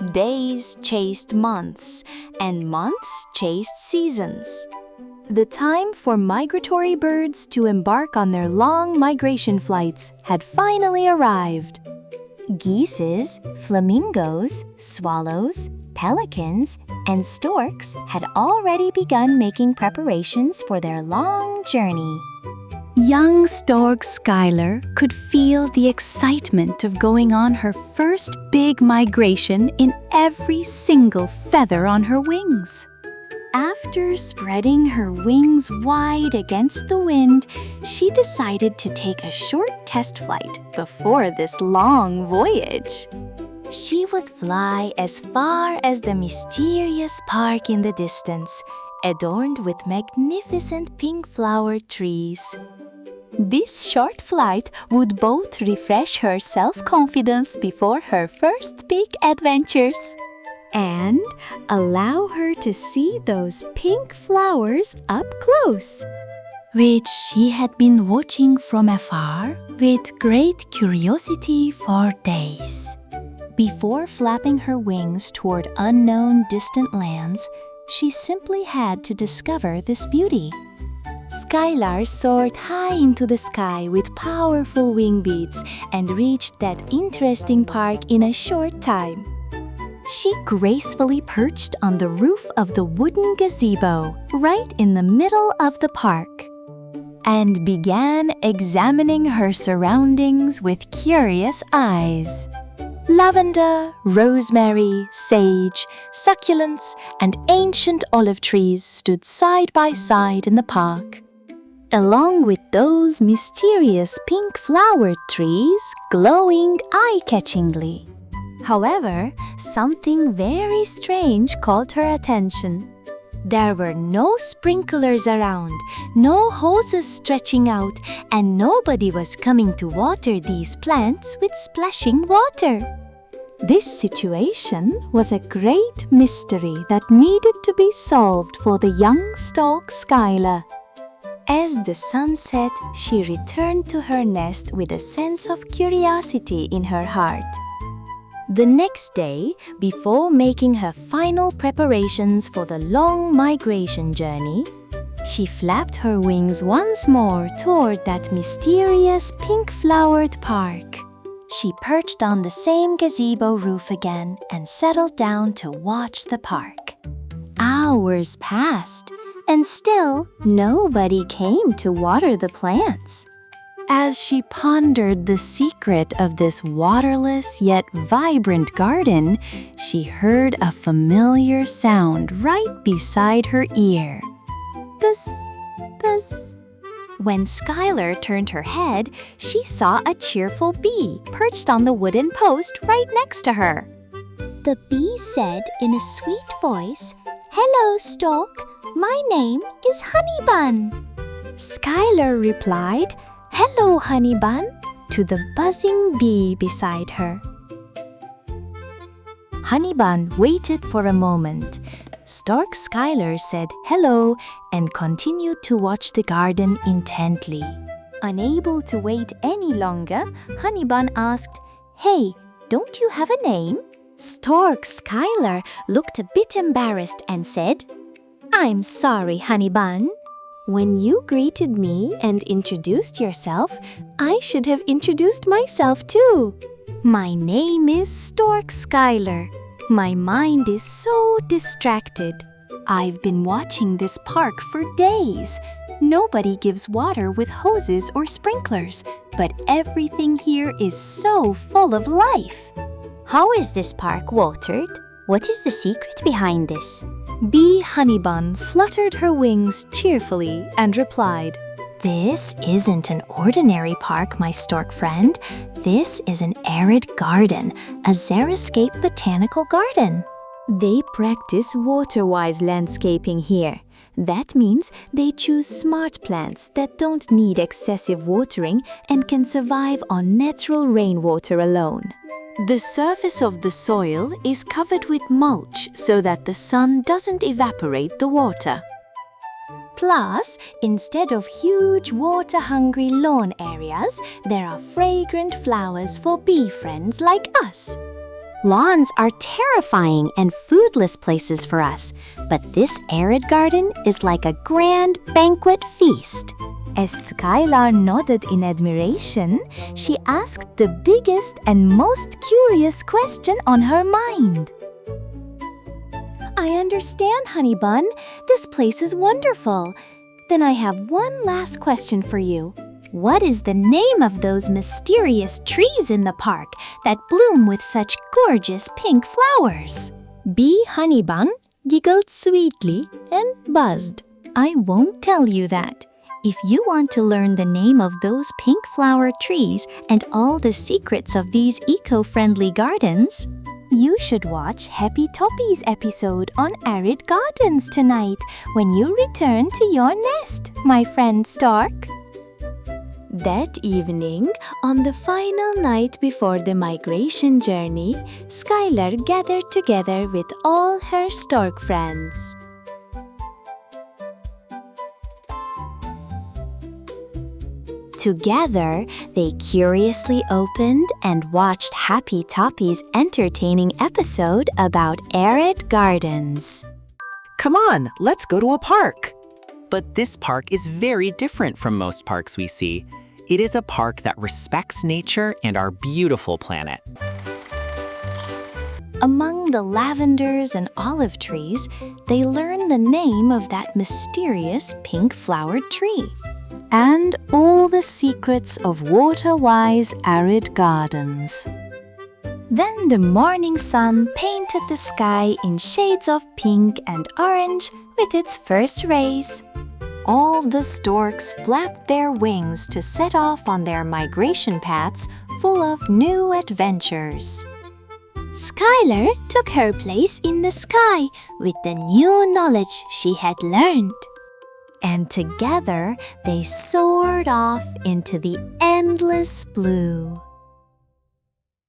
Days chased months, and months chased seasons. The time for migratory birds to embark on their long migration flights had finally arrived. Geeses, flamingos, swallows, pelicans, and storks had already begun making preparations for their long journey. Young Stork Skylar could feel the excitement of going on her first big migration in every single feather on her wings. After spreading her wings wide against the wind, she decided to take a short test flight before this long voyage. She would fly as far as the mysterious park in the distance, adorned with magnificent pink-flowered trees. This short flight would both refresh her self-confidence before her first big adventures and allow her to see those pink flowers up close, which she had been watching from afar with great curiosity for days. Before flapping her wings toward unknown distant lands, she simply had to discover this beauty. Skylar soared high into the sky with powerful wing beats and reached that interesting park in a short time. She gracefully perched on the roof of the wooden gazebo right in the middle of the park and began examining her surroundings with curious eyes. Lavender, rosemary, sage, succulents, and ancient olive trees stood side by side in the park, along with those mysterious pink-flowered trees glowing eye-catchingly. However, something very strange caught her attention. There were no sprinklers around, no hoses stretching out, and nobody was coming to water these plants with splashing water. This situation was a great mystery that needed to be solved for the young Stork Skylar. As the sun set, she returned to her nest with a sense of curiosity in her heart. The next day, before making her final preparations for the long migration journey, she flapped her wings once more toward that mysterious pink-flowered park. She perched on the same gazebo roof again and settled down to watch the park. Hours passed, and still nobody came to water the plants. As she pondered the secret of this waterless yet vibrant garden, she heard a familiar sound right beside her ear. Buzz, buzz. When Skylar turned her head, she saw a cheerful bee perched on the wooden post right next to her. The bee said in a sweet voice, "Hello, Stork. My name is Honeybun." Skylar replied, "Hello, Honeybun," to the buzzing bee beside her. Honeybun waited for a moment. Stork Skylar said hello and continued to watch the garden intently. Unable to wait any longer, Honeybun asked, "Hey, don't you have a name?" Stork Skylar looked a bit embarrassed and said, "I'm sorry, Honeybun. When you greeted me and introduced yourself, I should have introduced myself too. My name is Stork Skylar. My mind is so distracted. I've been watching this park for days. Nobody gives water with hoses or sprinklers, but everything here is so full of life. How is this park watered? What is the secret behind this?" Bee Honeybun fluttered her wings cheerfully and replied, "This isn't an ordinary park, my stork friend. This is an Arid Garden, a xeriscape botanical garden. They practice water-wise landscaping here. That means they choose smart plants that don't need excessive watering and can survive on natural rainwater alone. The surface of the soil is covered with mulch so that the sun doesn't evaporate the water. Plus, instead of huge water-hungry lawn areas, there are fragrant flowers for bee friends like us. Lawns are terrifying and foodless places for us, but this arid garden is like a grand banquet feast. As Skylar nodded in admiration, she asked the biggest and most curious question on her mind. I understand, Honey Bun. This place is wonderful. Then I have one last question for you. What is the name of those mysterious trees in the park that bloom with such gorgeous pink flowers? Bee Honey Bun giggled sweetly and buzzed. I won't tell you that. If you want to learn the name of those pink flower trees and all the secrets of these eco-friendly gardens, you should watch Happy Toppy's episode on Arid Gardens tonight when you return to your nest, my friend Stork. That evening, on the final night before the migration journey, Skylar gathered together with all her stork friends. Together, they curiously opened and watched Happy Toppy's entertaining episode about Arid Gardens. Come on, let's go to a park. But this park is very different from most parks we see. It is a park that respects nature and our beautiful planet. Among the lavenders and olive trees, they learn the name of that mysterious pink-flowered tree and all the secrets of water-wise arid gardens. Then the morning sun painted the sky in shades of pink and orange with its first rays. All the storks flapped their wings to set off on their migration paths full of new adventures. Skylar took her place in the sky with the new knowledge she had learned. And together they soared off into the endless blue.